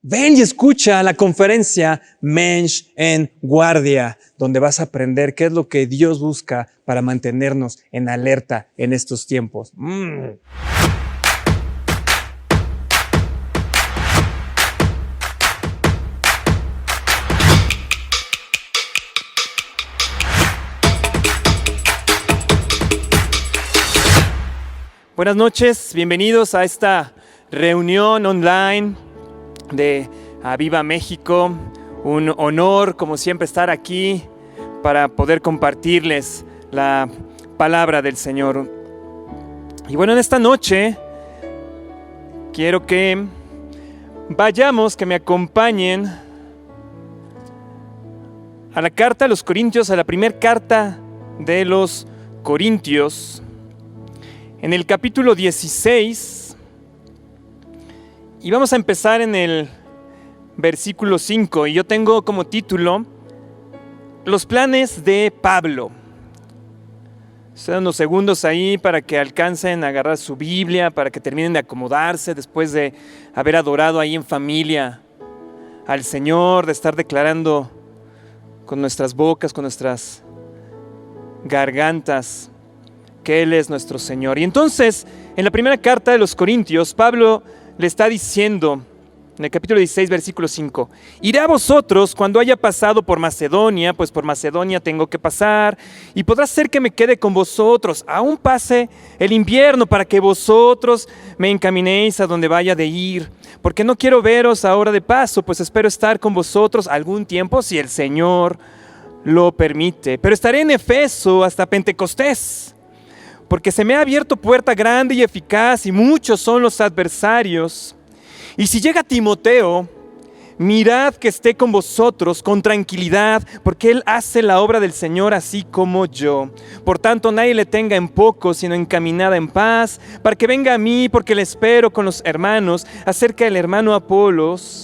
Ven y escucha la conferencia Mensch en Guardia, donde vas a aprender qué es lo que Dios busca para mantenernos en alerta en estos tiempos. Buenas noches, bienvenidos a esta reunión online de Aviva México. Un honor, como siempre, estar aquí para poder compartirles la palabra del Señor. Y bueno, en esta noche quiero que vayamos, que me acompañen a la carta a los Corintios, a la primera carta de los Corintios, en el capítulo 16. Y vamos a empezar en el versículo 5, y yo tengo como título Los planes de Pablo. Se dan unos segundos ahí para que alcancen a agarrar su Biblia, para que terminen de acomodarse después de haber adorado ahí en familia al Señor, de estar declarando con nuestras bocas, con nuestras gargantas, que Él es nuestro Señor. Y entonces, en la primera carta de los Corintios, Pablo le está diciendo, en el capítulo 16, versículo 5, iré a vosotros cuando haya pasado por Macedonia, pues por Macedonia tengo que pasar, y podrá ser que me quede con vosotros, aún pase el invierno, para que vosotros me encaminéis a donde vaya de ir, porque no quiero veros ahora de paso, pues espero estar con vosotros algún tiempo, si el Señor lo permite. Pero estaré en Efeso hasta Pentecostés, porque se me ha abierto puerta grande y eficaz, y muchos son los adversarios. Y si llega Timoteo, mirad que esté con vosotros con tranquilidad, porque él hace la obra del Señor así como yo. Por tanto, nadie le tenga en poco, sino encaminada en paz, para que venga a mí, porque le espero con los hermanos. Acerca del hermano Apolos,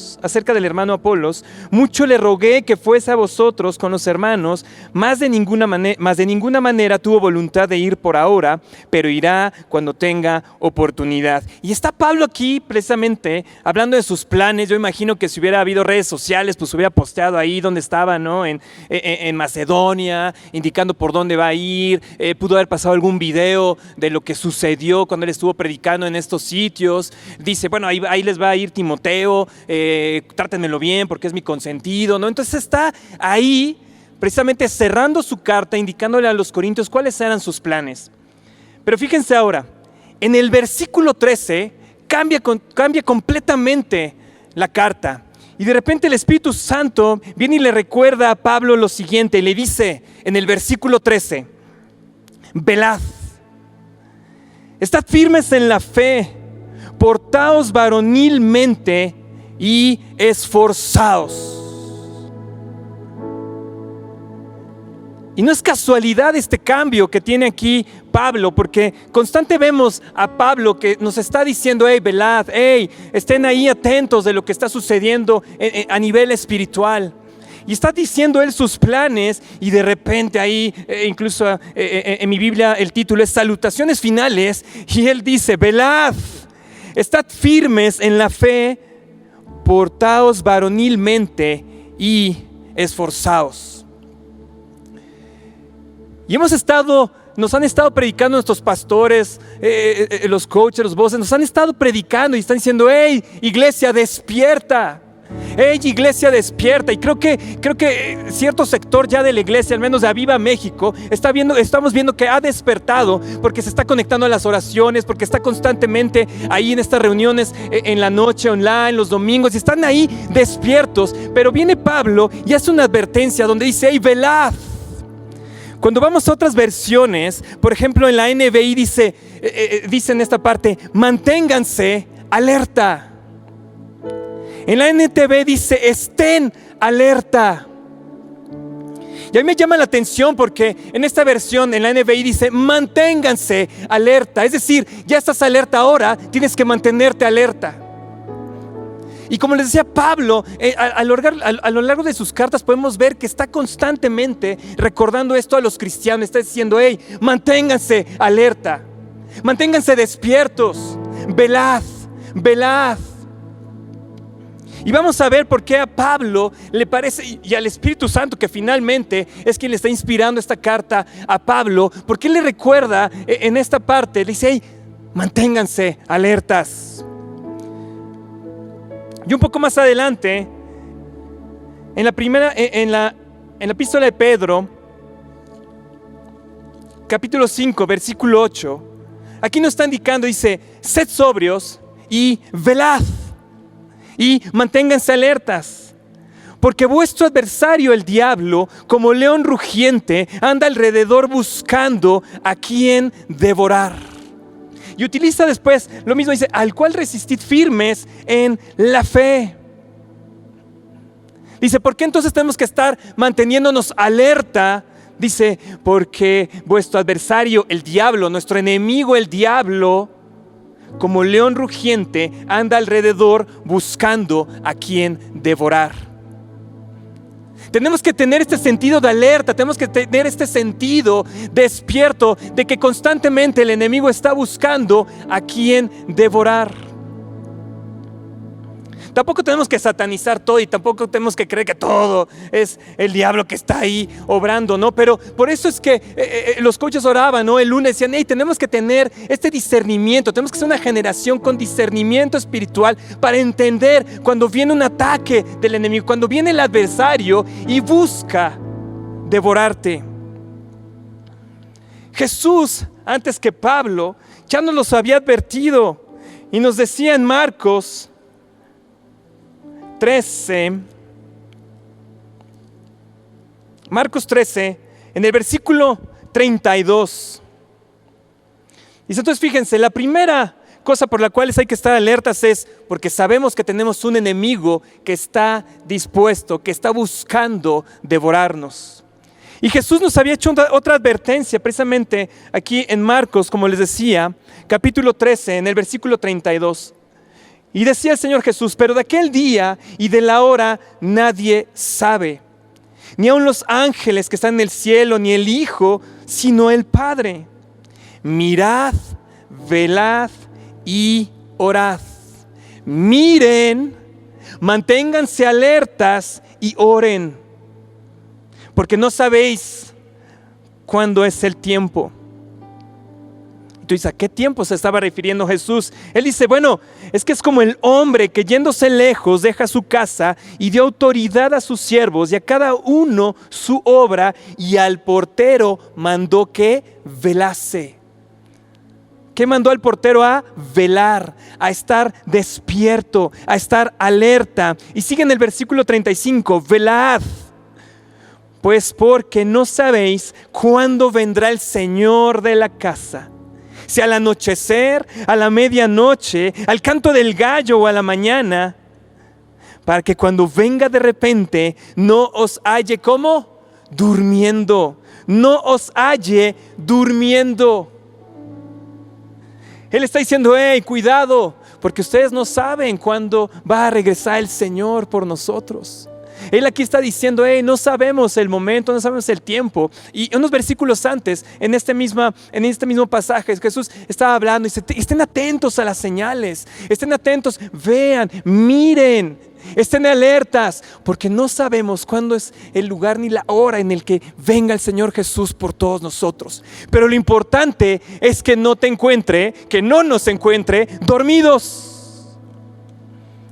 mucho le rogué que fuese a vosotros con los hermanos, mas de ninguna manera tuvo voluntad de ir por ahora, pero irá cuando tenga oportunidad. Y está Pablo aquí precisamente hablando de sus planes. Yo imagino que si hubiera habido redes sociales, pues hubiera posteado ahí donde estaba, ¿no? En Macedonia, indicando por dónde va a ir. Pudo haber pasado algún video de lo que sucedió cuando él estuvo predicando en estos sitios. Dice, bueno, ahí les va a ir Timoteo, trátenmelo bien porque es mi consentido, ¿no? Entonces está ahí precisamente cerrando su carta, indicándole a los corintios cuáles eran sus planes. Pero fíjense ahora, en el versículo 13 cambia completamente la carta. Y de repente el Espíritu Santo viene y le recuerda a Pablo lo siguiente, y le dice en el versículo 13, velad, estad firmes en la fe, portaos varonilmente y esforzaos. Y no es casualidad este cambio que tiene aquí Pablo, porque constante vemos a Pablo que nos está diciendo, hey, velad, hey, estén ahí atentos de lo que está sucediendo a nivel espiritual. Y está diciendo él sus planes, y de repente ahí, incluso en mi Biblia el título es Salutaciones Finales, y él dice, velad, estad firmes en la fe, portaos varonilmente y esforzaos. Y nos han estado predicando nuestros pastores, los coaches, los voces, nos han estado predicando y están diciendo, hey, iglesia, despierta. Hey, iglesia, despierta. Y creo que cierto sector ya de la iglesia, al menos de Aviva México, estamos viendo que ha despertado, porque se está conectando a las oraciones, porque está constantemente ahí en estas reuniones en la noche online, los domingos, y están ahí despiertos. Pero viene Pablo y hace una advertencia donde dice, hey, velad. Cuando vamos a otras versiones, por ejemplo en la NBI dice en esta parte, manténganse alerta. En la NTV dice, estén alerta. Y a mí me llama la atención porque en esta versión, en la NBI dice, manténganse alerta. Es decir, ya estás alerta ahora, tienes que mantenerte alerta. Y como les decía Pablo, a lo largo de sus cartas podemos ver que está constantemente recordando esto a los cristianos. Está diciendo, hey, manténganse alerta, manténganse despiertos, velad, velad. Y vamos a ver por qué a Pablo le parece, y al Espíritu Santo, que finalmente es quien le está inspirando esta carta a Pablo, por qué le recuerda en esta parte, le dice: hey, manténganse alertas. Y un poco más adelante, en la epístola de Pedro, capítulo 5, versículo 8, aquí nos está indicando, dice: sed sobrios y velad, y manténganse alertas, porque vuestro adversario el diablo, como león rugiente, anda alrededor buscando a quien devorar. Y utiliza después lo mismo, dice: al cual resistid firmes en la fe. Dice: ¿por qué entonces tenemos que estar manteniéndonos alerta? Dice: porque vuestro adversario el diablo, nuestro enemigo el diablo, como león rugiente, anda alrededor buscando a quien devorar. Tenemos que tener este sentido de alerta, tenemos que tener este sentido despierto de que constantemente el enemigo está buscando a quien devorar. Tampoco tenemos que satanizar todo y tampoco tenemos que creer que todo es el diablo que está ahí obrando, ¿no? Pero por eso es que los coaches oraban, ¿no? El lunes decían: hey, tenemos que tener este discernimiento, tenemos que ser una generación con discernimiento espiritual para entender cuando viene un ataque del enemigo, cuando viene el adversario y busca devorarte. Jesús, antes que Pablo, ya nos los había advertido y nos decía en Marcos 13, en el versículo 32. Dice: entonces fíjense, la primera cosa por la cual hay que estar alertas es porque sabemos que tenemos un enemigo que está dispuesto, que está buscando devorarnos. Y Jesús nos había hecho otra advertencia precisamente aquí en Marcos, como les decía, capítulo 13, en el versículo 32. Y decía el Señor Jesús: pero de aquel día y de la hora nadie sabe, ni aun los ángeles que están en el cielo, ni el Hijo, sino el Padre. Mirad, velad y orad. Miren, manténganse alertas y oren, porque no sabéis cuándo es el tiempo. Tú dices: ¿a qué tiempo se estaba refiriendo Jesús? Él dice: bueno, es que es como el hombre que yéndose lejos deja su casa y dio autoridad a sus siervos y a cada uno su obra, y al portero mandó que velase. ¿Qué mandó al portero? A velar, a estar despierto, a estar alerta. Y sigue en el versículo 35: velad, pues porque no sabéis cuándo vendrá el Señor de la casa, si al anochecer, a la medianoche, al canto del gallo o a la mañana, para que cuando venga de repente no os halle, ¿cómo? Durmiendo. No os halle durmiendo. Él está diciendo: hey, cuidado, porque ustedes no saben cuándo va a regresar el Señor por nosotros. Él aquí está diciendo: hey, no sabemos el momento, no sabemos el tiempo. Y unos versículos antes, en este mismo pasaje, Jesús estaba hablando y dice: estén atentos a las señales, estén atentos, vean, miren, estén alertas, porque no sabemos cuándo es el lugar ni la hora en el que venga el Señor Jesús por todos nosotros. Pero lo importante es que no nos encuentre dormidos.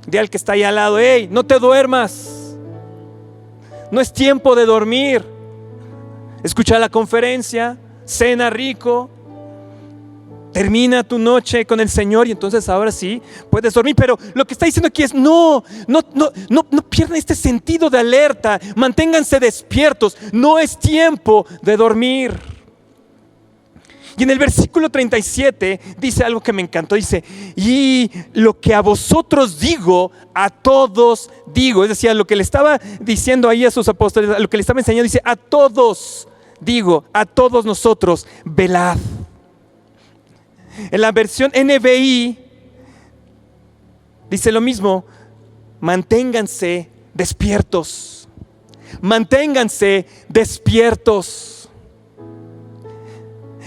Dile al que está ahí al lado: hey, no te duermas. No es tiempo de dormir. Escucha la conferencia, cena rico, termina tu noche con el Señor y entonces ahora sí puedes dormir. Pero lo que está diciendo aquí es: no pierdan este sentido de alerta, manténganse despiertos, no es tiempo de dormir. Y en el versículo 37 dice algo que me encantó, dice: y lo que a vosotros digo, a todos digo. Es decir, lo que le estaba diciendo ahí a sus apóstoles, lo que le estaba enseñando, dice: a todos digo, a todos nosotros, velad. En la versión NBI dice lo mismo: manténganse despiertos, manténganse despiertos.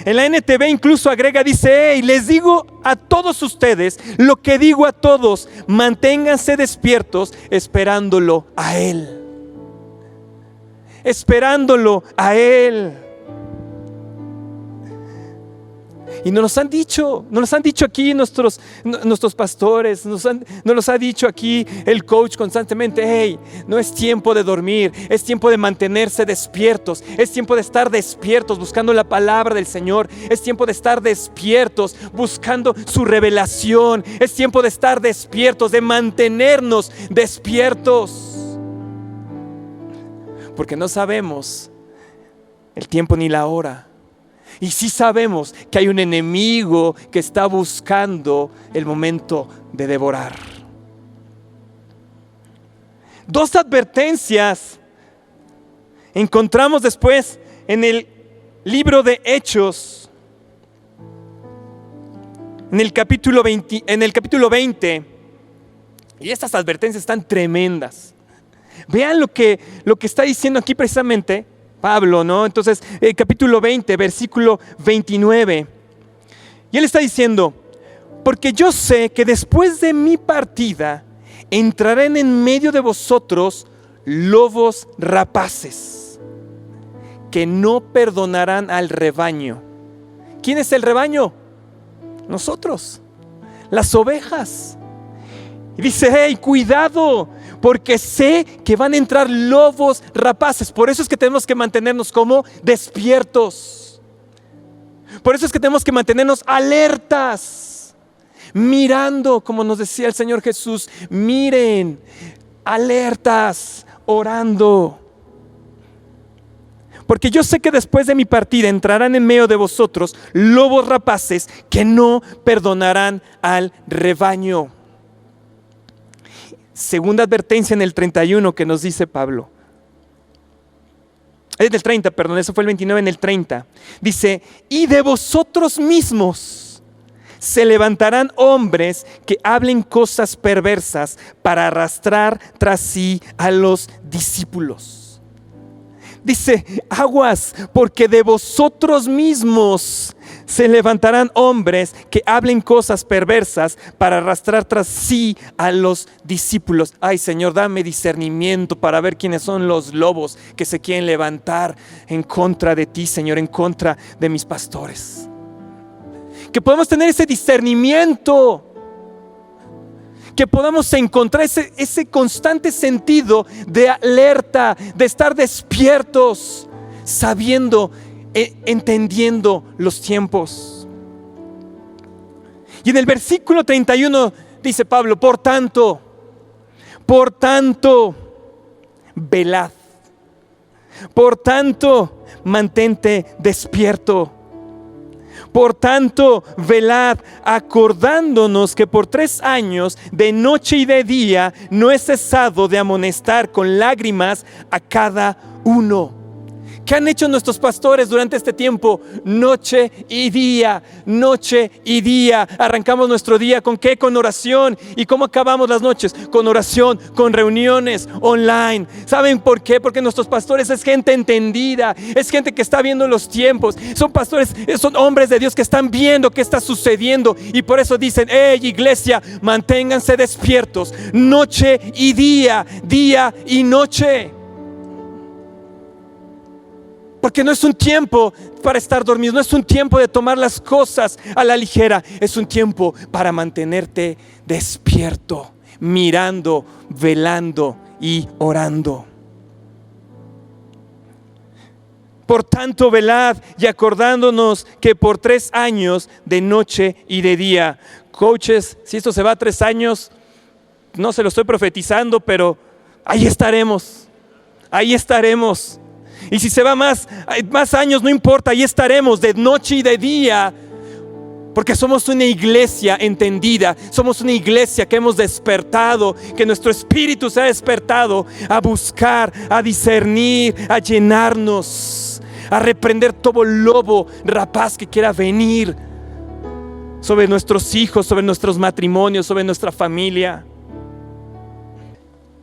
En la NTV incluso agrega, dice: hey, les digo a todos ustedes lo que digo a todos, manténganse despiertos esperándolo a Él. Esperándolo a Él. Y nos lo han dicho aquí nuestros pastores, nos los ha dicho aquí el coach constantemente: hey, no es tiempo de dormir, es tiempo de mantenerse despiertos, es tiempo de estar despiertos buscando la palabra del Señor, es tiempo de estar despiertos buscando su revelación, es tiempo de estar despiertos, de mantenernos despiertos, porque no sabemos el tiempo ni la hora. Y sí sabemos que hay un enemigo que está buscando el momento de devorar. Dos advertencias encontramos después en el libro de Hechos, en el capítulo 20. Y estas advertencias están tremendas. Vean lo que está diciendo aquí precisamente Pablo, ¿no? Entonces, capítulo 20, versículo 29. Y él está diciendo: porque yo sé que después de mi partida entrarán en medio de vosotros lobos rapaces que no perdonarán al rebaño. ¿Quién es el rebaño? Nosotros, las ovejas. Y dice: hey, cuidado, porque sé que van a entrar lobos rapaces. Por eso es que tenemos que mantenernos como despiertos. Por eso es que tenemos que mantenernos alertas, mirando, como nos decía el Señor Jesús: miren, alertas, orando. Porque yo sé que después de mi partida entrarán en medio de vosotros lobos rapaces que no perdonarán al rebaño. Segunda advertencia en el 31 que nos dice Pablo. Es del 30, perdón, eso fue el 29, en el 30. Dice: y de vosotros mismos se levantarán hombres que hablen cosas perversas para arrastrar tras sí a los discípulos. Dice: aguas, porque de vosotros mismos se levantarán hombres que hablen cosas perversas para arrastrar tras sí a los discípulos. Ay, Señor, dame discernimiento para ver quiénes son los lobos que se quieren levantar en contra de ti, Señor, en contra de mis pastores. Que podamos tener ese discernimiento, que podamos encontrar ese constante sentido de alerta, de estar despiertos, sabiendo, entendiendo los tiempos. Y en el versículo 31 dice Pablo: por tanto, velad. Por tanto, mantente despierto. Por tanto, velad, acordándonos que por 3 años, de noche y de día, no he cesado de amonestar con lágrimas a cada uno. ¿Qué han hecho nuestros pastores durante este tiempo? Noche y día, noche y día. Arrancamos nuestro día ¿con qué? Con oración. ¿Y cómo acabamos las noches? Con oración, con reuniones online. ¿Saben por qué? Porque nuestros pastores es gente entendida, es gente que está viendo los tiempos. Son pastores, son hombres de Dios que están viendo qué está sucediendo. Y por eso dicen: hey, iglesia, manténganse despiertos, noche y día, día y noche. Porque no es un tiempo para estar dormido, no es un tiempo de tomar las cosas a la ligera, es un tiempo para mantenerte despierto, mirando, velando y orando. Por tanto, velad, y acordándonos que por 3 años, de noche y de día. Coaches, si esto se va a 3 años, no se lo estoy profetizando, pero ahí estaremos, ahí estaremos. Y si se va más años, no importa, ahí estaremos de noche y de día, porque somos una iglesia entendida, somos una iglesia que hemos despertado, que nuestro espíritu se ha despertado a buscar, a discernir, a llenarnos, a reprender todo lobo rapaz que quiera venir sobre nuestros hijos, sobre nuestros matrimonios, sobre nuestra familia.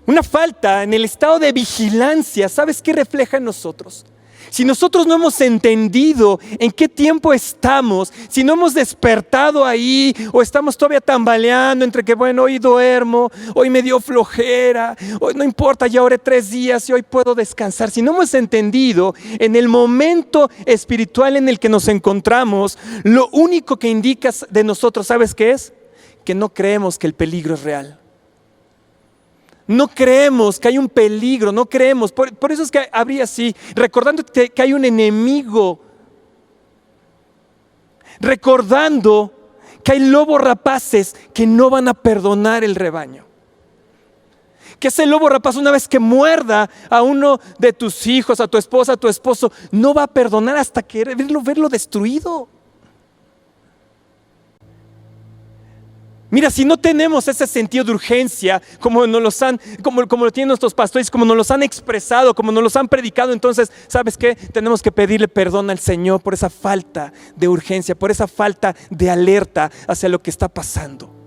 Una falta en el estado de vigilancia, ¿sabes qué refleja en nosotros? Si nosotros no hemos entendido en qué tiempo estamos, si no hemos despertado ahí o estamos todavía tambaleando entre que bueno, hoy duermo, hoy me dio flojera, hoy no importa, ya oré 3 días y hoy puedo descansar. Si no hemos entendido en el momento espiritual en el que nos encontramos, lo único que indica de nosotros, ¿sabes qué es? Que no creemos que el peligro es real. No creemos que hay un peligro, no creemos. Por eso es que habría así, recordando que hay un enemigo, recordando que hay lobos rapaces que no van a perdonar el rebaño. Que ese lobo rapaz, una vez que muerda a uno de tus hijos, a tu esposa, a tu esposo, no va a perdonar hasta querer verlo destruido. Mira, si no tenemos ese sentido de urgencia, como lo tienen nuestros pastores, como nos los han expresado, como nos los han predicado, entonces, ¿sabes qué? Tenemos que pedirle perdón al Señor por esa falta de urgencia, por esa falta de alerta hacia lo que está pasando.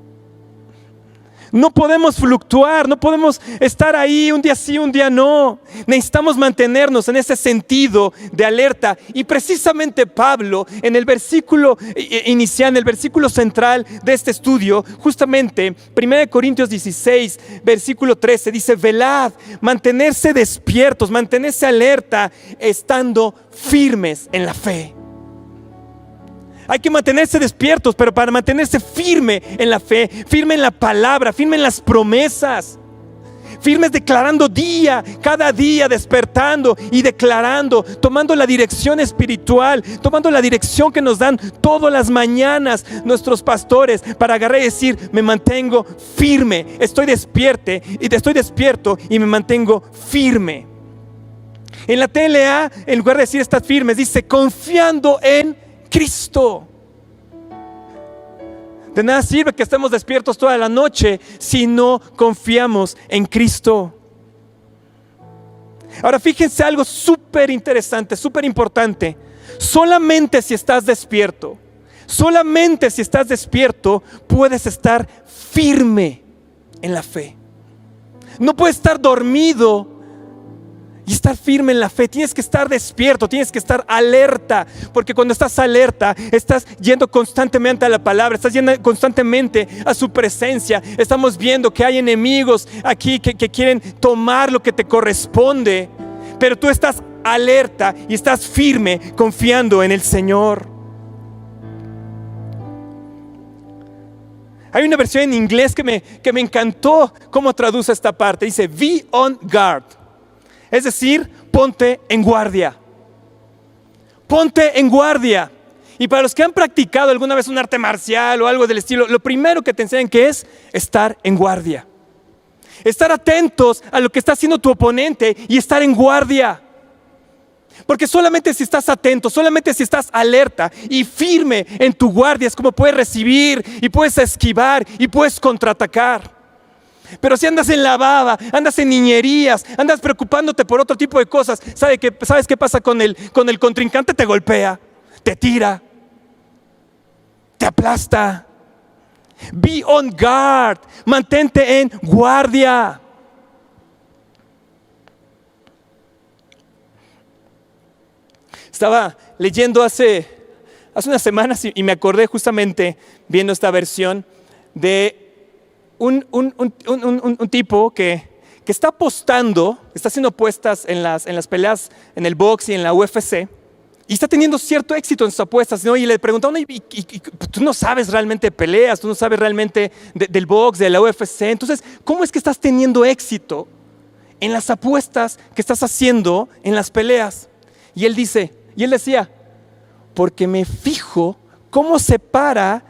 No podemos fluctuar, no podemos estar ahí un día sí, un día no. Necesitamos mantenernos en ese sentido de alerta. Y precisamente Pablo, en el versículo inicial, en el versículo central de este estudio, justamente 1 Corintios 16, versículo 13, dice: velad, mantenerse despiertos, mantenerse alerta, estando firmes en la fe. Hay que mantenerse despiertos, pero para mantenerse firme en la fe, firme en la palabra, firme en las promesas, firmes declarando cada día, despertando y declarando, tomando la dirección espiritual, tomando la dirección que nos dan todas las mañanas nuestros pastores para agarrar y decir: me mantengo firme, estoy despierto y me mantengo firme. En la TLA, en lugar de decir estad firmes, dice confiando en Cristo. De nada sirve que estemos despiertos toda la noche si no confiamos en Cristo. Ahora fíjense algo súper interesante, súper importante. Solamente si estás despierto, puedes estar firme en la fe. No puedes estar dormido y estar firme en la fe. Tienes que estar despierto, tienes que estar alerta, porque cuando estás alerta, estás yendo constantemente a la palabra, estás yendo constantemente a su presencia. Estamos viendo que hay enemigos aquí que quieren tomar lo que te corresponde, pero tú estás alerta y estás firme confiando en el Señor. Hay una versión en inglés que me encantó cómo traduce esta parte. Dice: be on guard. Es decir, ponte en guardia. Ponte en guardia. Y para los que han practicado alguna vez un arte marcial o algo del estilo, lo primero que te enseñan que es estar en guardia. Estar atentos a lo que está haciendo tu oponente y estar en guardia. Porque solamente si estás atento, solamente si estás alerta y firme en tu guardia es como puedes recibir y puedes esquivar y puedes contraatacar. Pero si andas en la baba, andas en niñerías, andas preocupándote por otro tipo de cosas, ¿sabes qué pasa con el contrincante? Te golpea, te tira, te aplasta. Be on guard, mantente en guardia. Estaba leyendo hace unas semanas y me acordé justamente viendo esta versión de un tipo que está apostando, está haciendo apuestas en las peleas, en el box y en la UFC, y está teniendo cierto éxito en sus apuestas, ¿no? Y le preguntaron: y tú no sabes realmente de peleas, tú no sabes realmente del box, de la UFC, entonces, ¿cómo es que estás teniendo éxito en las apuestas que estás haciendo en las peleas? Y él decía: porque me fijo cómo se para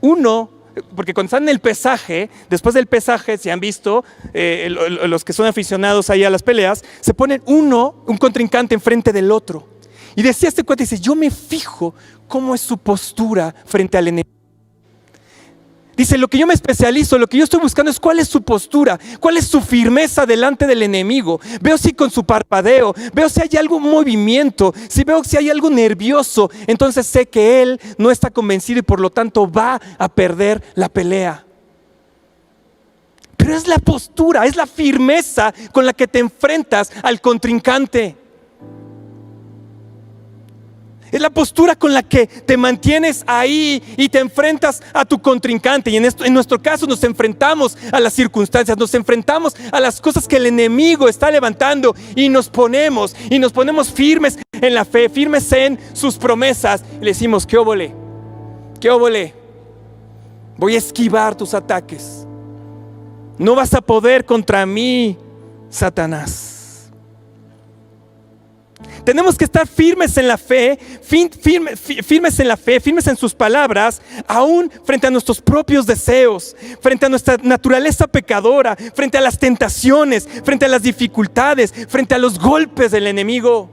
uno. Porque cuando están en el pesaje, después del pesaje, si han visto, los que son aficionados ahí a las peleas, se ponen un contrincante enfrente del otro. Y decía este cuate, dice: yo me fijo cómo es su postura frente al enemigo. Dice: lo que yo me especializo, lo que yo estoy buscando es cuál es su postura, cuál es su firmeza delante del enemigo. Veo si con su parpadeo, veo si hay algún movimiento, veo si hay algo nervioso, entonces sé que él no está convencido y por lo tanto va a perder la pelea. Pero es la postura, es la firmeza con la que te enfrentas al contrincante. Es la postura con la que te mantienes ahí y te enfrentas a tu contrincante. Y en nuestro caso nos enfrentamos a las circunstancias, nos enfrentamos a las cosas que el enemigo está levantando y nos ponemos firmes en la fe, firmes en sus promesas. Y le decimos, ¿qué óvole? ¿Qué óvole? Voy a esquivar tus ataques. No vas a poder contra mí, Satanás. Tenemos que estar firmes en la fe, firmes en la fe, firmes en sus palabras, aún frente a nuestros propios deseos, frente a nuestra naturaleza pecadora, frente a las tentaciones, frente a las dificultades, frente a los golpes del enemigo.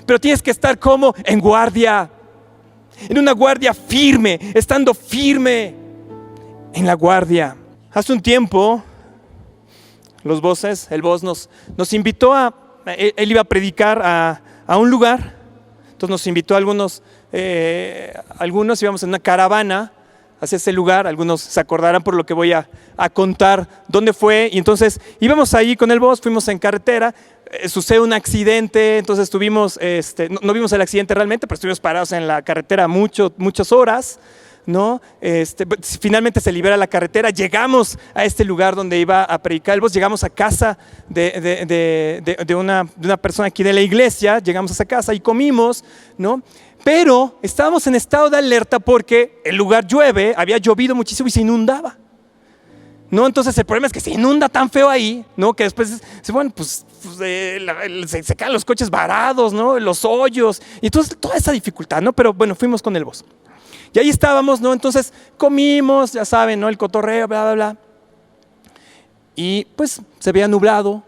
Pero tienes que estar como en guardia, en una guardia firme, estando firme en la guardia. Hace un tiempo, el boss nos invitó él iba a predicar a un lugar. Entonces nos invitó a algunos íbamos en una caravana hacia ese lugar. Algunos se acordarán por lo que voy a contar dónde fue. Y entonces íbamos ahí con el boss, fuimos en carretera, sucede un accidente. Entonces estuvimos, no vimos el accidente realmente, pero estuvimos parados en la carretera muchas horas, ¿no? Finalmente se libera la carretera, llegamos a este lugar donde iba a predicar el boss, llegamos a casa de una persona aquí de la iglesia, llegamos a esa casa y comimos, ¿no? Pero estábamos en estado de alerta porque el lugar había llovido muchísimo y se inundaba, ¿no? Entonces el problema es que se inunda tan feo ahí, ¿no? Que después, bueno, se caen los coches varados, ¿no? Los hoyos, y entonces toda esa dificultad, ¿no? Pero bueno, fuimos con el boss. Y ahí estábamos, ¿no? Entonces comimos, ya saben, ¿no? El cotorreo, bla, bla, bla. Y pues se veía nublado,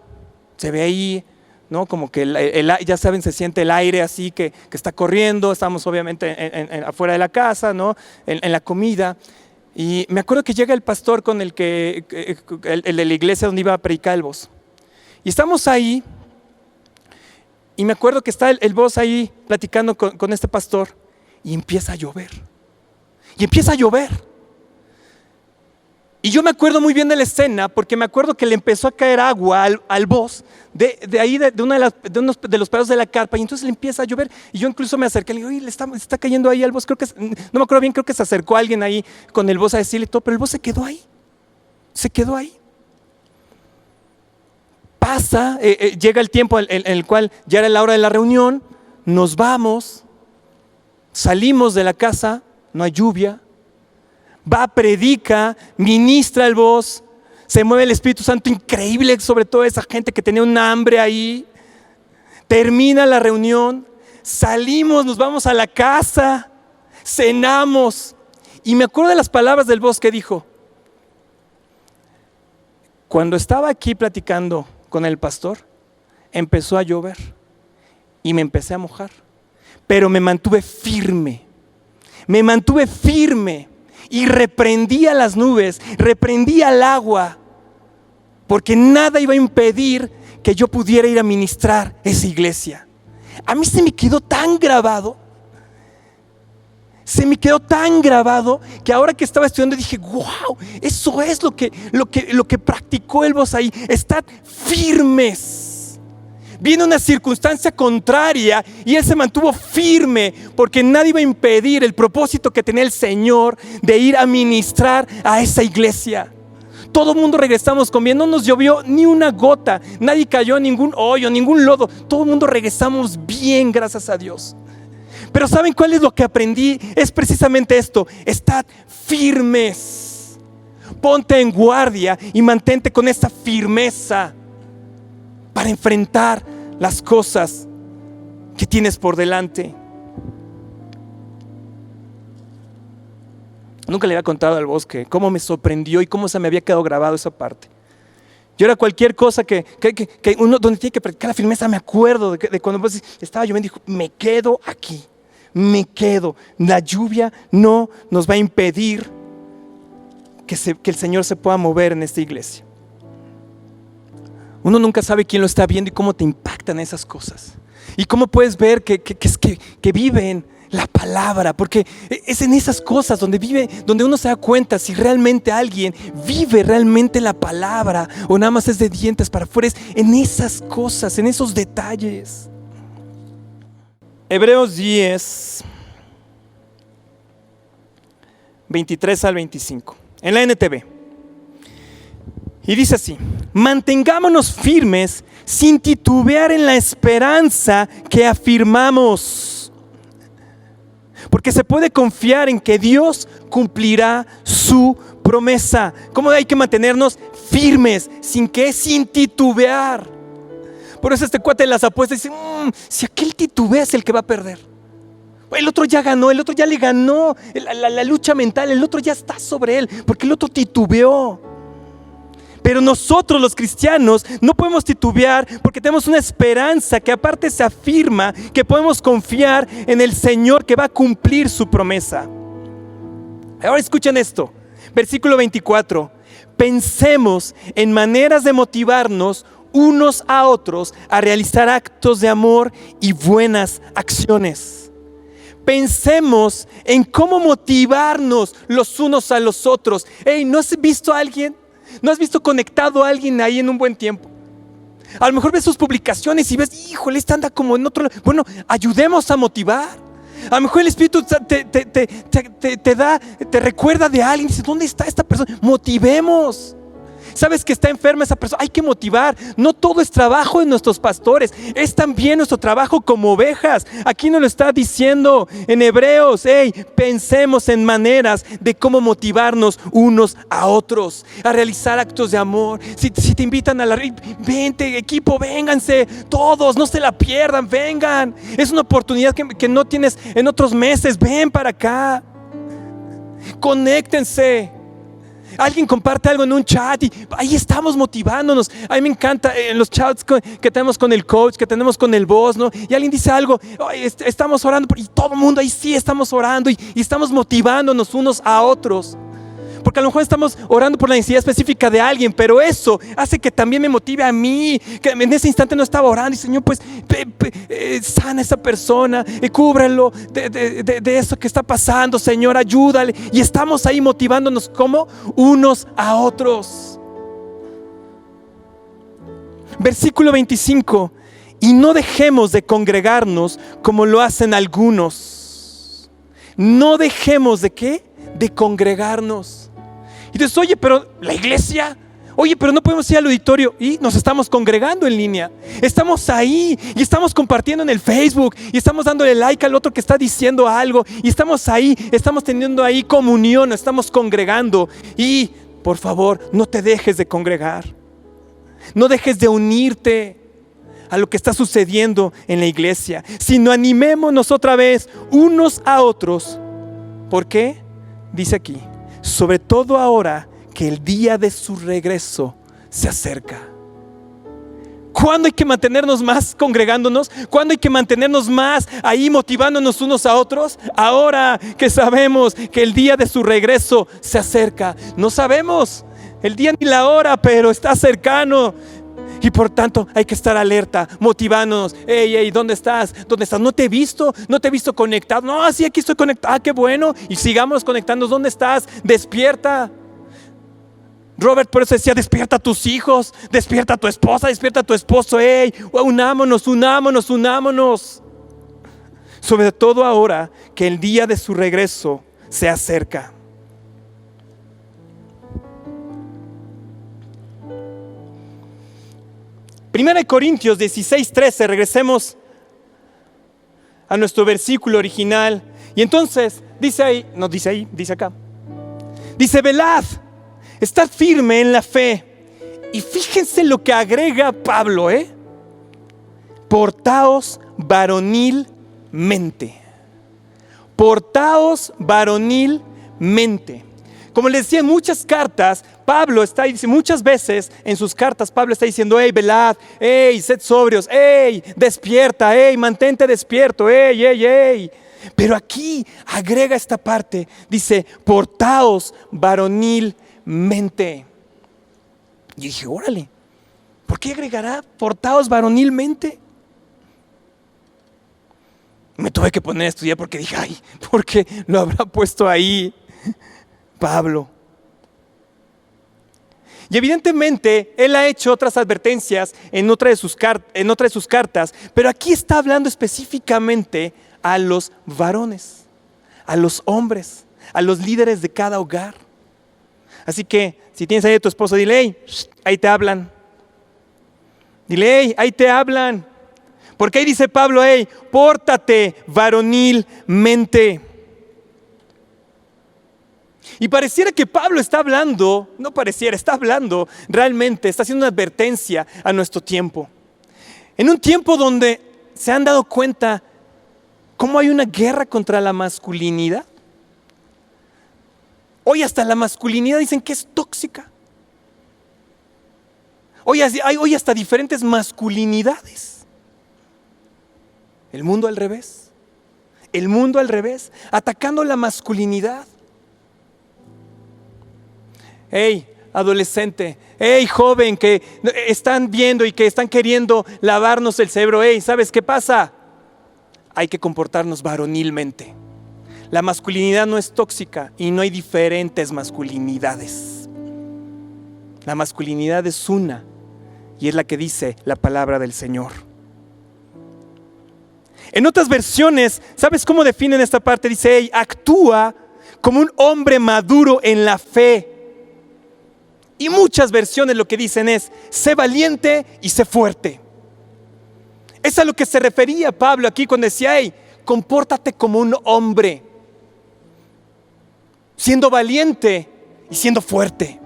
se ve ahí, ¿no? Como que ya saben, se siente el aire así que está corriendo. Estamos obviamente afuera de la casa, ¿no? En la comida. Y me acuerdo que llega el pastor con el de la iglesia donde iba a predicar el boss. Y estamos ahí. Y me acuerdo que está el boss ahí platicando con este pastor. Y empieza a llover. Y yo me acuerdo muy bien de la escena, porque me acuerdo que le empezó a caer agua al boss de ahí, de uno de los pedazos de la carpa, y entonces le empieza a llover. Y yo incluso me acerqué, le digo, oye, le está cayendo ahí al boss. No me acuerdo bien, creo que se acercó alguien ahí con el boss a decirle todo, pero el boss se quedó ahí. Pasa, llega el tiempo en el cual ya era la hora de la reunión, nos vamos, salimos de la casa. No hay lluvia, va, predica, ministra el voz, se mueve el Espíritu Santo increíble sobre toda esa gente que tenía un hambre ahí. Termina la reunión, salimos, nos vamos a la casa, cenamos. Y me acuerdo de las palabras del voz que dijo: cuando estaba aquí platicando con el pastor, empezó a llover y me empecé a mojar, pero me mantuve firme y reprendí a las nubes, reprendí al agua, porque nada iba a impedir que yo pudiera ir a ministrar esa iglesia. A mí se me quedó tan grabado que ahora que estaba estudiando dije, wow, eso es lo que practicó el voz ahí. Estad firmes. Viene una circunstancia contraria y él se mantuvo firme, porque nadie iba a impedir el propósito que tenía el Señor de ir a ministrar a esa iglesia. Todo el mundo regresamos con bien, no nos llovió ni una gota, nadie cayó en ningún hoyo, ningún lodo. Todo el mundo regresamos bien, gracias a Dios. Pero ¿saben cuál es lo que aprendí? Es precisamente esto: estad firmes. Ponte en guardia y mantente con esa firmeza para enfrentar las cosas que tienes por delante. Nunca le había contado al bosque cómo me sorprendió y cómo se me había quedado grabado esa parte. Yo era cualquier cosa que uno donde tiene que practicar la firmeza. Me acuerdo de cuando estaba lloviendo, dijo, me quedo aquí, la lluvia no nos va a impedir que el Señor se pueda mover en esta iglesia. Uno nunca sabe quién lo está viendo y cómo te impactan esas cosas. Y cómo puedes ver que viven la palabra, porque es en esas cosas donde uno se da cuenta si realmente alguien vive realmente la palabra o nada más es de dientes para afuera. Es en esas cosas, en esos detalles. Hebreos 10, 23 al 25, en la NTV. Y dice así: mantengámonos firmes sin titubear en la esperanza que afirmamos, porque se puede confiar en que Dios cumplirá su promesa. ¿Cómo hay que mantenernos firmes? ¿Sin qué? Sin titubear. Por eso este cuate de las apuestas dice, si aquel titubea es el que va a perder. El otro ya ganó, el otro ya le ganó la lucha mental, el otro ya está sobre él, porque el otro titubeó. Pero nosotros los cristianos no podemos titubear porque tenemos una esperanza que aparte se afirma que podemos confiar en el Señor que va a cumplir su promesa. Ahora escuchen esto, versículo 24. Pensemos en maneras de motivarnos unos a otros a realizar actos de amor y buenas acciones. Pensemos en cómo motivarnos los unos a los otros. Hey, ¿no has visto a alguien? ¿No has visto conectado a alguien ahí en un buen tiempo? A lo mejor ves sus publicaciones y ves, híjole, este anda como en otro lado. Bueno, ayudemos a motivar. A lo mejor el Espíritu te recuerda de alguien. Dice, ¿dónde está esta persona? Motivemos. Sabes que está enferma esa persona, hay que motivar. No todo es trabajo de nuestros pastores, es también nuestro trabajo como ovejas. Aquí nos lo está diciendo en Hebreos. Hey, pensemos en maneras de cómo motivarnos unos a otros, a realizar actos de amor. Si te invitan a vente equipo, vénganse todos, no se la pierdan, vengan. Es una oportunidad que no tienes en otros meses. Ven para acá, conéctense. Alguien comparte algo en un chat y ahí estamos motivándonos. A mí me encanta en los chats que tenemos con el coach, que tenemos con el boss, ¿no? Y alguien dice algo, estamos orando, y todo el mundo ahí sí estamos orando y estamos motivándonos unos a otros. Porque a lo mejor estamos orando por la necesidad específica de alguien, pero eso hace que también me motive a mí, que en ese instante no estaba orando y Señor, pues sana a esa persona, cúbrelo de eso que está pasando, Señor, ayúdale. Y estamos ahí motivándonos como unos a otros. Versículo 25: y no dejemos de congregarnos como lo hacen algunos. No dejemos de ¿qué? De congregarnos. Y dices, oye, pero la iglesia, oye, pero no podemos ir al auditorio. Y nos estamos congregando en línea. Estamos ahí y estamos compartiendo en el Facebook y estamos dándole like al otro que está diciendo algo. Y estamos ahí, estamos teniendo ahí comunión, estamos congregando. Y por favor, no te dejes de congregar. No dejes de unirte a lo que está sucediendo en la iglesia, sino animémonos otra vez unos a otros. ¿Por qué? Dice aquí, sobre todo ahora que el día de su regreso se acerca. ¿Cuándo hay que mantenernos más congregándonos? ¿Cuándo hay que mantenernos más ahí motivándonos unos a otros? Ahora que sabemos que el día de su regreso se acerca. No sabemos el día ni la hora, pero está cercano. Y por tanto hay que estar alerta, motivándonos. Hey, ¿dónde estás? ¿Dónde estás? No te he visto conectado. No, sí, aquí estoy conectado. Qué bueno. Y sigamos conectándonos. ¿Dónde estás? Despierta. Robert por eso decía, despierta a tus hijos, despierta a tu esposa, despierta a tu esposo. Hey, unámonos. Sobre todo ahora que el día de su regreso se acerca. Primera de Corintios 16:13, regresemos a nuestro versículo original. Y entonces dice ahí, no dice ahí, dice acá. Dice, velad, estad firme en la fe. Y fíjense lo que agrega Pablo, portaos varonilmente. Portaos varonilmente. Como les decía en muchas cartas, Pablo está diciendo, muchas veces en sus cartas Pablo está diciendo, hey, velad, hey, sed sobrios, hey, despierta, hey, mantente despierto, hey. Pero aquí agrega esta parte, dice, portaos varonilmente. Y dije, órale, ¿por qué agregará portaos varonilmente? Me tuve que poner a estudiar porque dije, ay, ¿por qué lo habrá puesto ahí Pablo? Y evidentemente Él ha hecho otras advertencias en otra de sus cartas, pero aquí está hablando específicamente a los varones, a los hombres, a los líderes de cada hogar. Así que si tienes ahí a tu esposo, dile, hey, ahí te hablan. Dile, hey, ahí te hablan. Porque ahí dice Pablo, hey, pórtate varonilmente. Y pareciera que Pablo está hablando, no pareciera, está hablando realmente, está haciendo una advertencia a nuestro tiempo. En un tiempo donde se han dado cuenta cómo hay una guerra contra la masculinidad. Hoy hasta la masculinidad dicen que es tóxica. Hoy hasta diferentes masculinidades. El mundo al revés. El mundo al revés, atacando la masculinidad. Hey, adolescente, hey, joven que están viendo y que están queriendo lavarnos el cerebro. Hey, ¿sabes qué pasa? Hay que comportarnos varonilmente. La masculinidad no es tóxica y no hay diferentes masculinidades. La masculinidad es una y es la que dice la palabra del Señor. En otras versiones, ¿sabes cómo definen esta parte? Dice, hey, actúa como un hombre maduro en la fe. Y muchas versiones lo que dicen es, sé valiente y sé fuerte. Es a lo que se refería Pablo aquí cuando decía, hey, compórtate como un hombre, siendo valiente y siendo fuerte.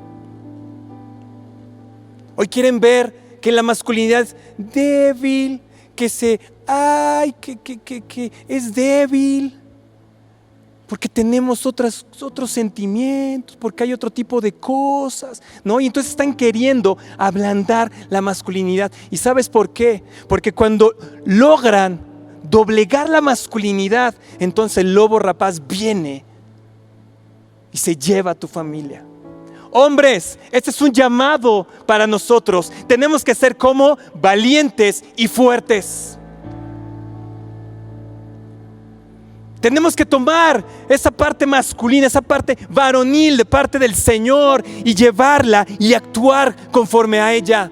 Hoy quieren ver que la masculinidad es débil, que es débil. Porque tenemos otros sentimientos, porque hay otro tipo de cosas, ¿no? Y entonces están queriendo ablandar la masculinidad. ¿Y sabes por qué? Porque cuando logran doblegar la masculinidad, entonces el lobo rapaz viene y se lleva a tu familia. Hombres, este es un llamado para nosotros. Tenemos que ser como valientes y fuertes. Tenemos que tomar esa parte masculina, esa parte varonil de parte del Señor y llevarla y actuar conforme a ella.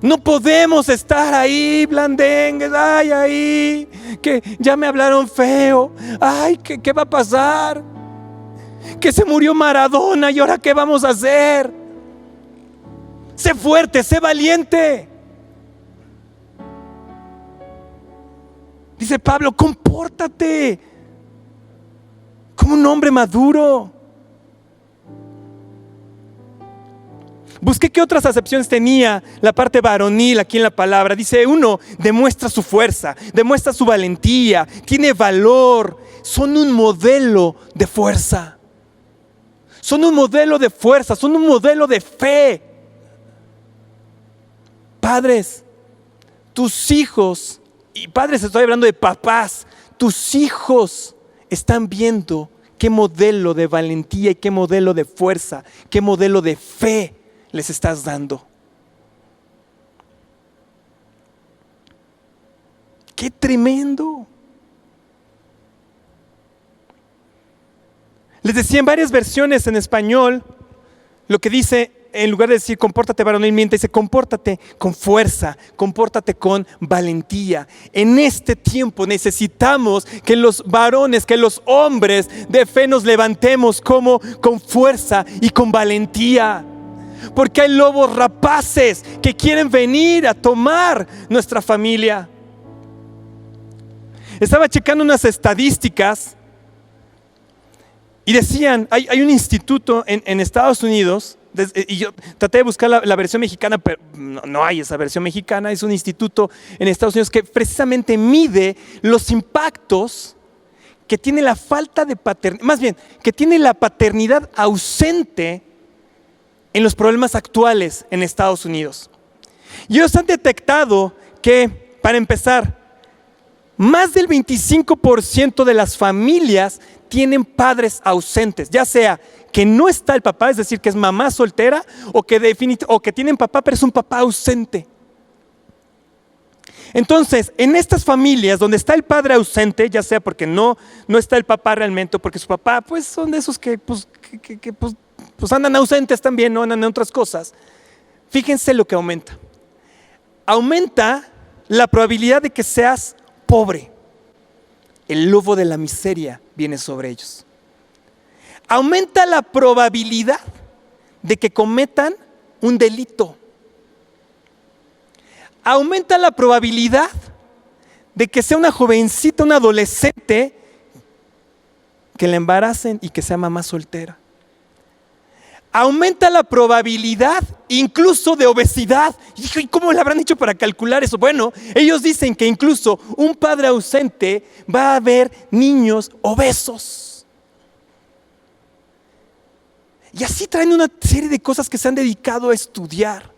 No podemos estar ahí blandengues, ay, ahí, que ya me hablaron feo, ay, ¿qué va a pasar? Que se murió Maradona y ahora ¿qué vamos a hacer? Sé fuerte, sé valiente. Dice Pablo, compórtate como un hombre maduro. Busqué qué otras acepciones tenía la parte varonil aquí en la palabra. Dice, uno, demuestra su fuerza, demuestra su valentía, tiene valor, son un modelo de fuerza. Son un modelo de fuerza, son un modelo de fe. Padres, tus hijos, y padres, estoy hablando de papás, tus hijos están viendo qué modelo de valentía y qué modelo de fuerza, qué modelo de fe les estás dando. ¡Qué tremendo! Les decía en varias versiones en español, lo que dice, en lugar de decir compórtate varonilmente, dice compórtate con fuerza, compórtate con valentía. En este tiempo necesitamos que los varones, que los hombres de fe nos levantemos como con fuerza y con valentía. Porque hay lobos rapaces que quieren venir a tomar nuestra familia. Estaba checando unas estadísticas y decían, hay un instituto en Estados Unidos, y yo traté de buscar la versión mexicana, pero no hay esa versión mexicana. Es un instituto en Estados Unidos que precisamente mide los impactos que tiene la falta de paternidad, más bien, que tiene la paternidad ausente en los problemas actuales en Estados Unidos. Y ellos han detectado que, para empezar, más del 25% de las familias tienen padres ausentes, ya sea que no está el papá, es decir, que es mamá soltera, o que tienen papá, pero es un papá ausente. Entonces, en estas familias donde está el padre ausente, ya sea porque no está el papá realmente, o porque su papá, pues son de esos que pues andan ausentes también, no andan en otras cosas. Fíjense lo que aumenta. Aumenta la probabilidad de que seas pobre. El lobo de la miseria viene sobre ellos. Aumenta la probabilidad de que cometan un delito. Aumenta la probabilidad de que sea una jovencita, una adolescente, que la embaracen y que sea mamá soltera. Aumenta la probabilidad incluso de obesidad. ¿Y cómo le habrán hecho para calcular eso? Bueno, ellos dicen que incluso un padre ausente va a haber niños obesos. Y así traen una serie de cosas que se han dedicado a estudiar.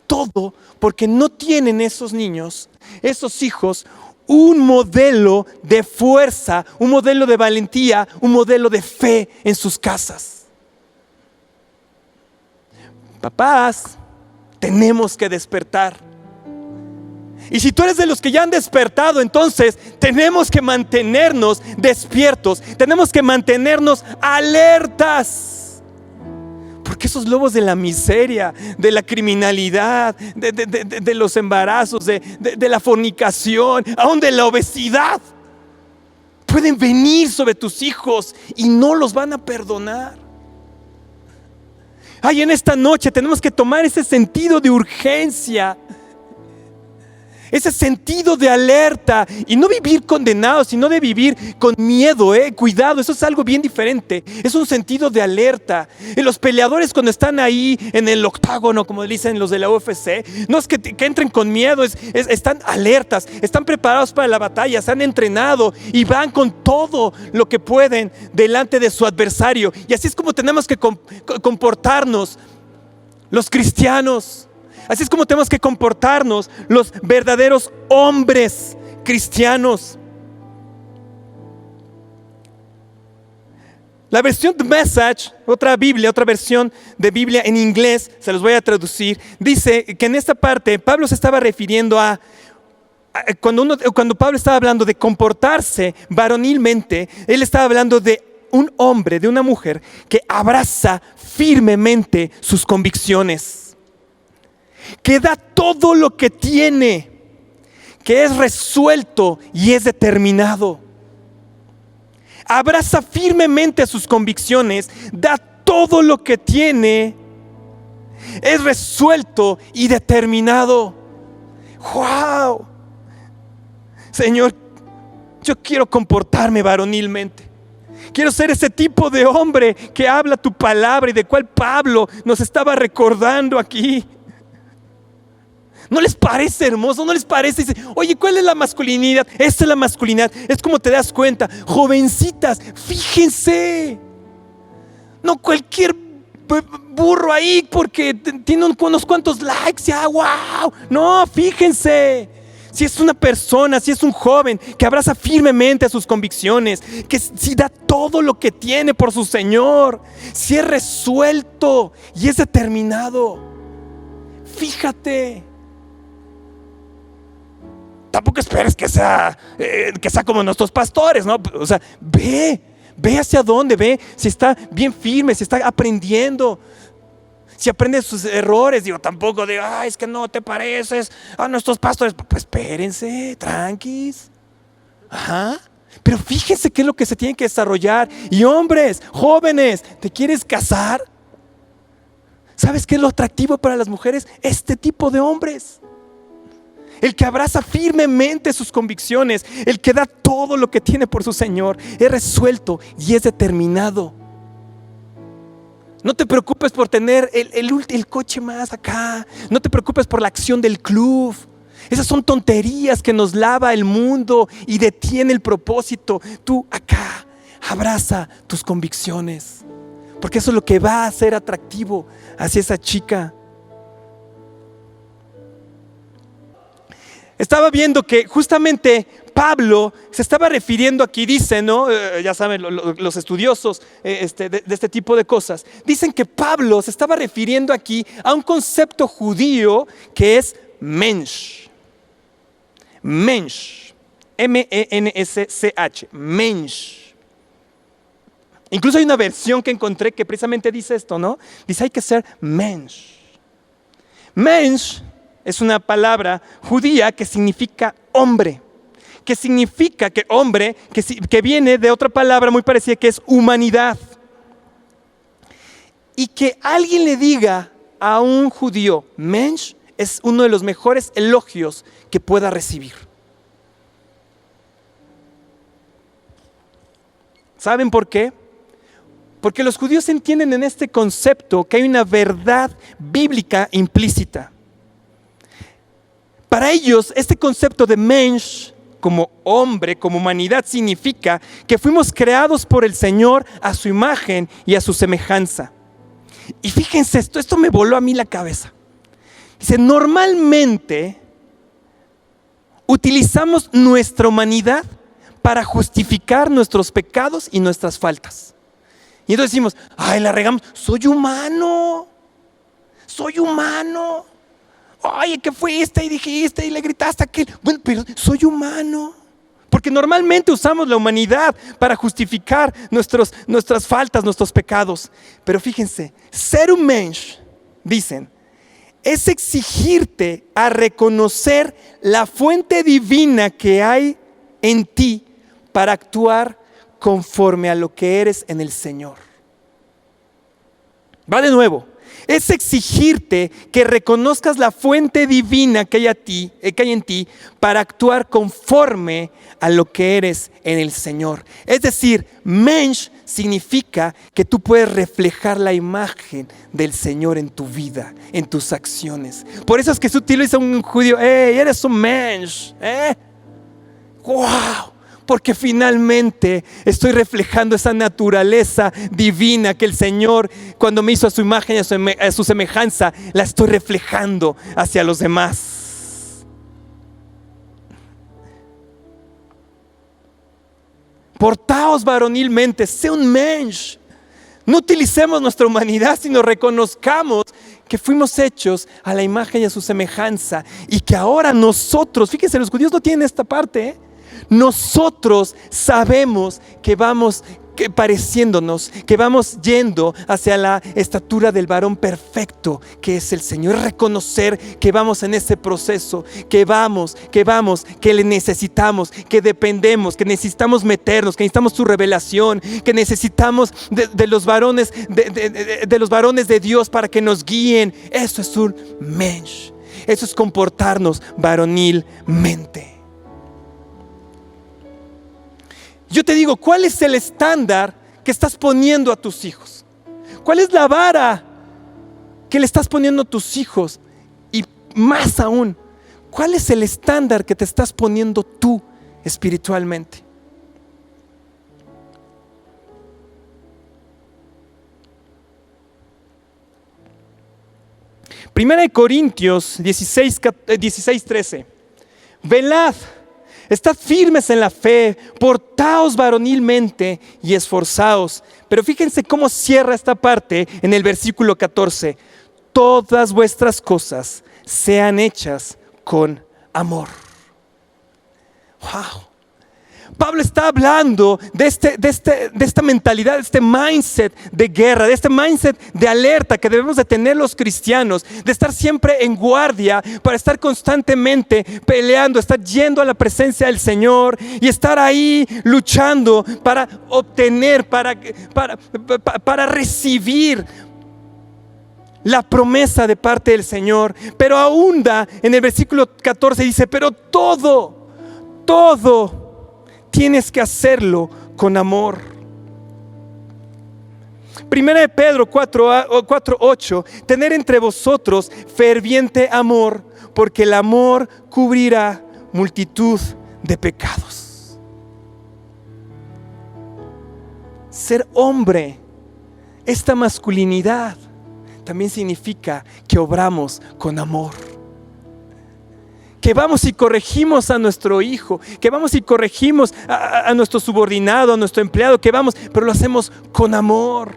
Todo porque no tienen esos niños, esos hijos, un modelo de fuerza, un modelo de valentía, un modelo de fe en sus casas. Papás, tenemos que despertar. Y si tú eres de los que ya han despertado, entonces tenemos que mantenernos despiertos, tenemos que mantenernos alertas. Porque esos lobos de la miseria, de la criminalidad, de los embarazos, de la fornicación, aún de la obesidad, pueden venir sobre tus hijos y no los van a perdonar. Ay, en esta noche tenemos que tomar ese sentido de urgencia, ese sentido de alerta, y no vivir condenados, sino de vivir con miedo. Cuidado, eso es algo bien diferente. Es un sentido de alerta. Y los peleadores, cuando están ahí en el octágono, como dicen los de la UFC, no es que entren con miedo, están alertas, están preparados para la batalla, se han entrenado y van con todo lo que pueden delante de su adversario. Y así es como tenemos que comportarnos los cristianos. Así es como tenemos que comportarnos los verdaderos hombres cristianos. La versión The Message, otra versión de Biblia en inglés, se los voy a traducir, dice que en esta parte Pablo se estaba refiriendo a cuando Pablo estaba hablando de comportarse varonilmente, él estaba hablando de un hombre, de una mujer que abraza firmemente sus convicciones, que da todo lo que tiene, que es resuelto y es determinado. Abraza firmemente sus convicciones, da todo lo que tiene, es resuelto y determinado. ¡Wow! Señor, yo quiero comportarme varonilmente. Quiero ser ese tipo de hombre que habla tu palabra y de cual Pablo nos estaba recordando aquí. ¿No les parece hermoso? ¿No les parece? Dice, oye, ¿cuál es la masculinidad? Esta es la masculinidad. Es como te das cuenta. Jovencitas, fíjense. No cualquier burro ahí porque tiene unos cuantos likes. Ya, wow. No, fíjense. Si es una persona, si es un joven que abraza firmemente a sus convicciones, que si da todo lo que tiene por su Señor, si es resuelto y es determinado. Fíjate. Tampoco esperes que sea como nuestros pastores, ¿no? O sea, ve hacia dónde, ve si está bien firme, si está aprendiendo, si aprende sus errores. Digo, tampoco de, es que no te pareces a nuestros pastores. Pues espérense, tranquis. Ajá. Pero fíjense qué es lo que se tiene que desarrollar. Y hombres, jóvenes, ¿te quieres casar? ¿Sabes qué es lo atractivo para las mujeres? Este tipo de hombres. El que abraza firmemente sus convicciones, el que da todo lo que tiene por su Señor, es resuelto y es determinado. No te preocupes por tener el coche más acá. No te preocupes por la acción del club. Esas son tonterías que nos lava el mundo y detiene el propósito. Tú acá abraza tus convicciones, porque eso es lo que va a ser atractivo hacia esa chica. Estaba viendo que justamente Pablo se estaba refiriendo aquí, dice, ¿no? Ya saben, los estudiosos de este tipo de cosas, dicen que Pablo se estaba refiriendo aquí a un concepto judío que es mensch. Mensch. M-E-N-S-C-H. Mensch. Incluso hay una versión que encontré que precisamente dice esto, ¿no? Dice, hay que ser mensch. Mensch es una palabra judía que significa hombre. Que significa que hombre, que viene de otra palabra muy parecida que es humanidad. Y que alguien le diga a un judío, mensch, es uno de los mejores elogios que pueda recibir. ¿Saben por qué? Porque los judíos entienden en este concepto que hay una verdad bíblica implícita. Para ellos, este concepto de mensch, como hombre, como humanidad, significa que fuimos creados por el Señor a su imagen y a su semejanza. Y fíjense esto me voló a mí la cabeza. Dice, normalmente utilizamos nuestra humanidad para justificar nuestros pecados y nuestras faltas. Y entonces decimos, ay, la regamos, soy humano. Oye, ¿qué fuiste y dijiste y le gritaste a aquel? Bueno, pero soy humano. Porque normalmente usamos la humanidad para justificar nuestras faltas, nuestros pecados. Pero fíjense, ser un mensch, dicen, es exigirte a reconocer la fuente divina que hay en ti para actuar conforme a lo que eres en el Señor. Va de nuevo. Es exigirte que reconozcas la fuente divina que hay en ti para actuar conforme a lo que eres en el Señor. Es decir, mensch significa que tú puedes reflejar la imagen del Señor en tu vida, en tus acciones. Por eso es que se utiliza un judío, eres un mensch, ¡wow! Porque finalmente estoy reflejando esa naturaleza divina que el Señor, cuando me hizo a su imagen y a su semejanza, la estoy reflejando hacia los demás. Portaos varonilmente, sé un mensch. No utilicemos nuestra humanidad, sino reconozcamos que fuimos hechos a la imagen y a su semejanza. Y que ahora nosotros, fíjense, los judíos no tienen esta parte, nosotros sabemos que vamos pareciéndonos, que vamos yendo hacia la estatura del varón perfecto que es el Señor. Reconocer que vamos en ese proceso, que le necesitamos, que dependemos, que necesitamos meternos, que necesitamos su revelación, que necesitamos de los varones de Dios para que nos guíen. Eso es un mensch. Eso es comportarnos varonilmente. Yo te digo, ¿cuál es el estándar que estás poniendo a tus hijos? ¿Cuál es la vara que le estás poniendo a tus hijos? Y más aún, ¿cuál es el estándar que te estás poniendo tú espiritualmente? Primera de Corintios 16:13. Velad. Estad firmes en la fe, portaos varonilmente y esforzaos. Pero fíjense cómo cierra esta parte en el versículo 14. Todas vuestras cosas sean hechas con amor. Wow. Pablo está hablando de esta mentalidad, de este mindset de guerra, de este mindset de alerta que debemos de tener los cristianos, de estar siempre en guardia para estar constantemente peleando, estar yendo a la presencia del Señor y estar ahí luchando para obtener, para recibir la promesa de parte del Señor. Pero ahonda en el versículo 14, dice, pero todo tienes que hacerlo con amor. Primera de Pedro 4:8, tener entre vosotros ferviente amor, porque el amor cubrirá multitud de pecados. Ser hombre, esta masculinidad, también significa que obramos con amor. Que vamos y corregimos a nuestro hijo, que vamos y corregimos a nuestro subordinado, a nuestro empleado, que vamos, pero lo hacemos con amor.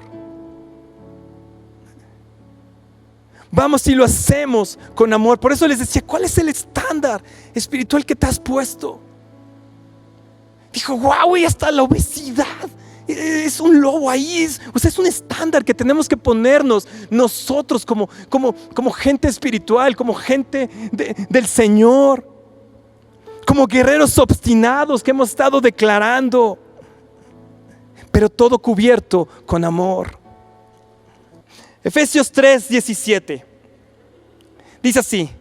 Vamos y lo hacemos con amor. Por eso les decía, ¿cuál es el estándar espiritual que te has puesto? Dijo, wow, y hasta la obesidad Es un lobo ahí, es un estándar que tenemos que ponernos nosotros como gente espiritual, como gente del Señor, como guerreros obstinados que hemos estado declarando, pero todo cubierto con amor. Efesios 3:17 dice así: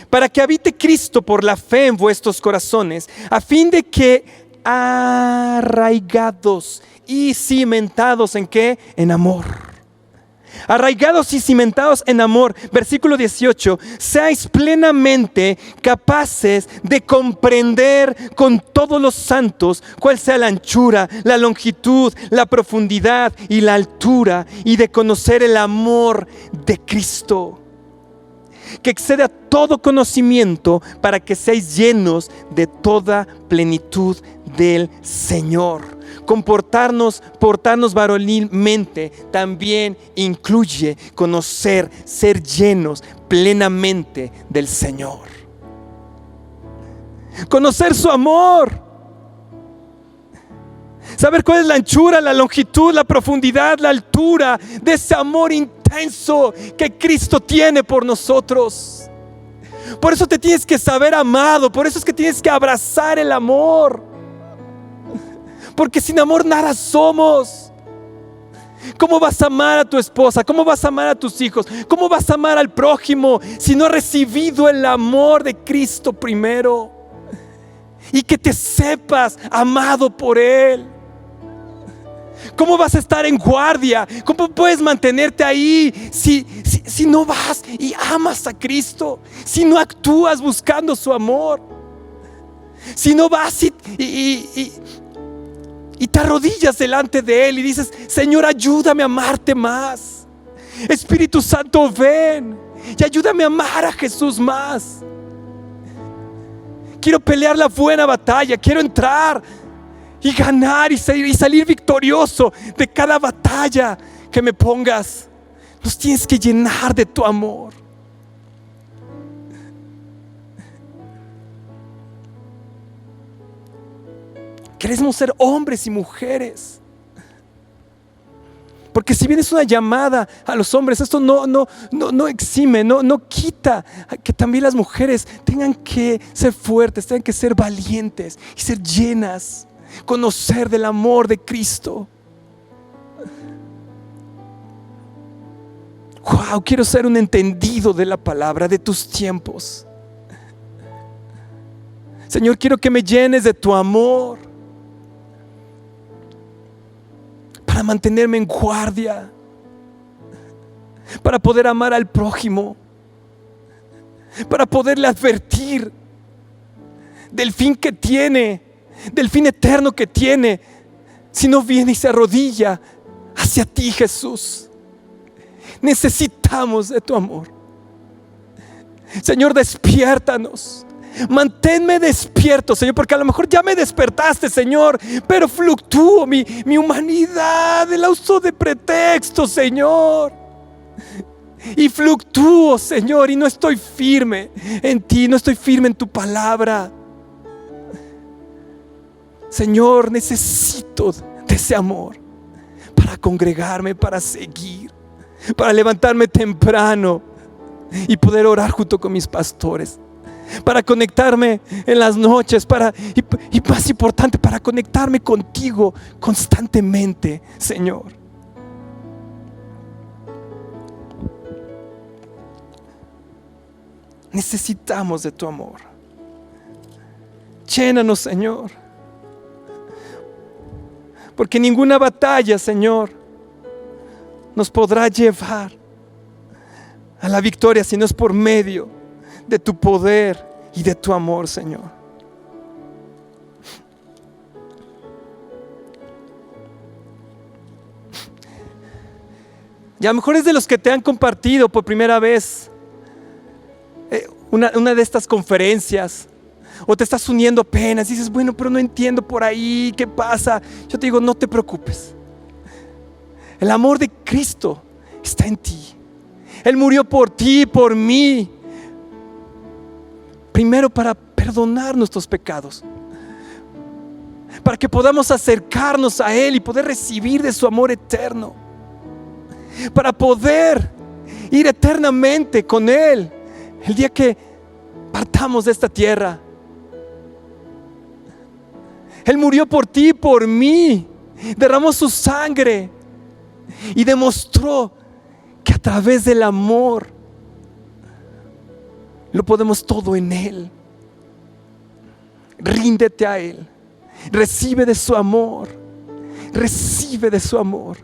para que habite Cristo por la fe en vuestros corazones, a fin de que arraigados y cimentados ¿en qué? En amor. Arraigados y cimentados en amor, versículo 18, seáis plenamente capaces de comprender con todos los santos cuál sea la anchura, la longitud, la profundidad y la altura, y de conocer el amor de Cristo, que excede a todo conocimiento, para que seáis llenos de toda plenitud del Señor. Portarnos varonilmente también incluye conocer, ser llenos plenamente del Señor. Conocer su amor. Saber cuál es la anchura, la longitud, la profundidad, la altura de ese amor intenso que Cristo tiene por nosotros. Por eso te tienes que saber amado. Por eso es que tienes que abrazar el amor. Porque sin amor nada somos. ¿Cómo vas a amar a tu esposa? ¿Cómo vas a amar a tus hijos? ¿Cómo vas a amar al prójimo si no has recibido el amor de Cristo primero? Y que te sepas amado por Él. ¿Cómo vas a estar en guardia? ¿Cómo puedes mantenerte ahí si no vas y amas a Cristo? Si no actúas buscando su amor. Si no vas y te arrodillas delante de Él y dices: Señor, ayúdame a amarte más. Espíritu Santo, ven y ayúdame a amar a Jesús más. Quiero pelear la buena batalla. Quiero entrar y ganar y salir victorioso de cada batalla que me pongas. Nos tienes que llenar de tu amor. Queremos ser hombres y mujeres. Porque si bien es una llamada a los hombres, esto no exime, no quita que también las mujeres tengan que ser fuertes, tengan que ser valientes y ser llenas, conocer del amor de Cristo. Wow, quiero ser un entendido de la palabra, de tus tiempos. Señor, quiero que me llenes de tu amor, para mantenerme en guardia, para poder amar al prójimo, para poderle advertir del fin que tiene, del fin eterno que tiene, si no viene y se arrodilla hacia ti, Jesús. Necesitamos de tu amor. Señor, despiértanos. Manténme despierto, Señor, porque a lo mejor ya me despertaste, Señor, pero fluctúo mi humanidad, el uso de pretextos, Señor, y fluctúo, Señor, y no estoy firme en ti, no estoy firme en tu palabra. Señor, necesito de ese amor para congregarme, para seguir, para levantarme temprano y poder orar junto con mis pastores, para conectarme en las noches, y más importante, para conectarme contigo constantemente, Señor. Necesitamos de tu amor. Llénanos, Señor, porque ninguna batalla, Señor, nos podrá llevar a la victoria si no es por medio de tu poder y de tu amor, Señor. Y a lo mejor es de los que te han compartido por primera vez una de estas conferencias, o te estás uniendo apenas y dices: bueno, pero no entiendo por ahí qué pasa. Yo te digo: no te preocupes. El amor de Cristo está en ti. Él murió por ti y por mí. Primero para perdonar nuestros pecados, para que podamos acercarnos a Él y poder recibir de su amor eterno, para poder ir eternamente con Él el día que partamos de esta tierra. Él murió por ti y por mí, derramó su sangre y demostró que a través del amor lo podemos todo en Él. Ríndete a Él, recibe de su amor, recibe de su amor.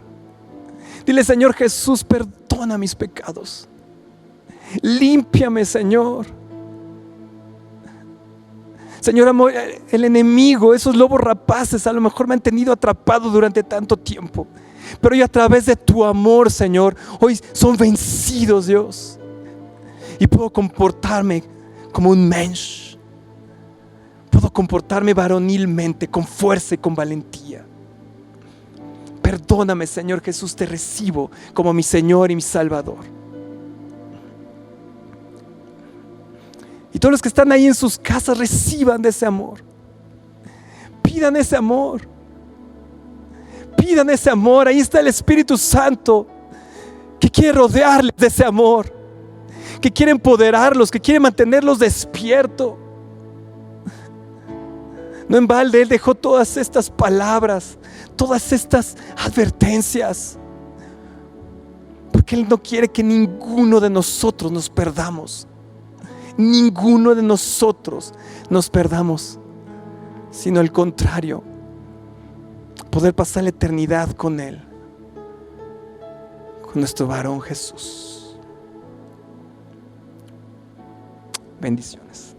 Dile: Señor Jesús, perdona mis pecados, límpiame, Señor. Señor, amor, el enemigo, esos lobos rapaces a lo mejor me han tenido atrapado durante tanto tiempo, pero yo a través de tu amor, Señor, hoy son vencidos, Dios, y puedo comportarme como un mensch. Puedo comportarme varonilmente, con fuerza y con valentía. Perdóname, Señor Jesús, te recibo como mi Señor y mi Salvador. Y todos los que están ahí en sus casas, reciban de ese amor. Pidan ese amor. Pidan ese amor. Ahí está el Espíritu Santo, que quiere rodearles de ese amor, que quiere empoderarlos, que quiere mantenerlos despiertos. No en balde Él dejó todas estas palabras, todas estas advertencias, porque Él no quiere que ninguno de nosotros nos perdamos. Ninguno de nosotros nos perdamos, sino al contrario, poder pasar la eternidad con Él, con nuestro varón Jesús. Bendiciones.